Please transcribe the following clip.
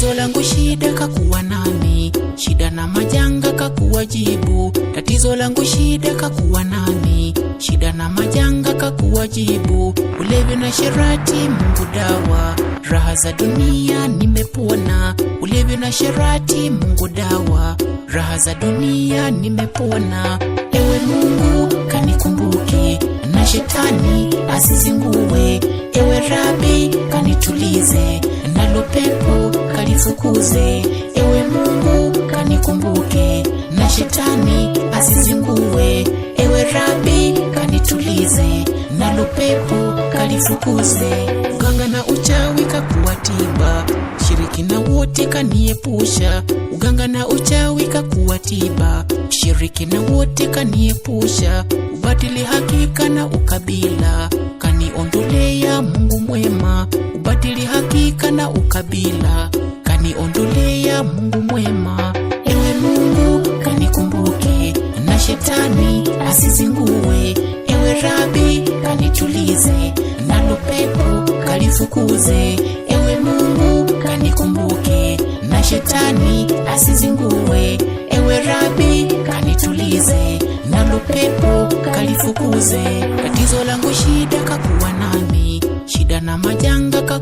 Tatizo langu shida kakuwa nani, shida na majanga kakuwa jibu. Tatizo langu shida kakuwa nani, shida na majanga kakuwa jibu. Ulevi na sherati Mungu dawa, raha za dunia nimepona. Ulevi na sherati Mungu dawa, raha za dunia nimepona. Ewe Mungu kanikumbuke, na shetani asizingue. Ewe Rabi kanitulize, nalo pepo kalifukuze. Ewe Mungu kanikumbuke, na shetani asizingue. Ewe Rabi kanitulize, nalo pepo kalifukuze. Uganga na uchawi kakuwa tiba, shirikina wote kaniepusha. Uganga na uchawi kakuwa tiba, shirikina wote kaniepusha. Ubatili hakika na ukabila kaniondolea Mungu mwema. Ubatili hakika na ukabila kaniondolea Mungu mwema. Ewe Mungu kanikumbuke, na shetani asizingue. Ewe Rabi kanitulize, nalo pepo kalifukuze. Ewe Mungu kanikumbuke, na shetani asizingue. Ewe Rabi kanitulize, nalo pepo kalifukuze. Tatizo langu shida kakuwa nani, shida na majanga kakuwa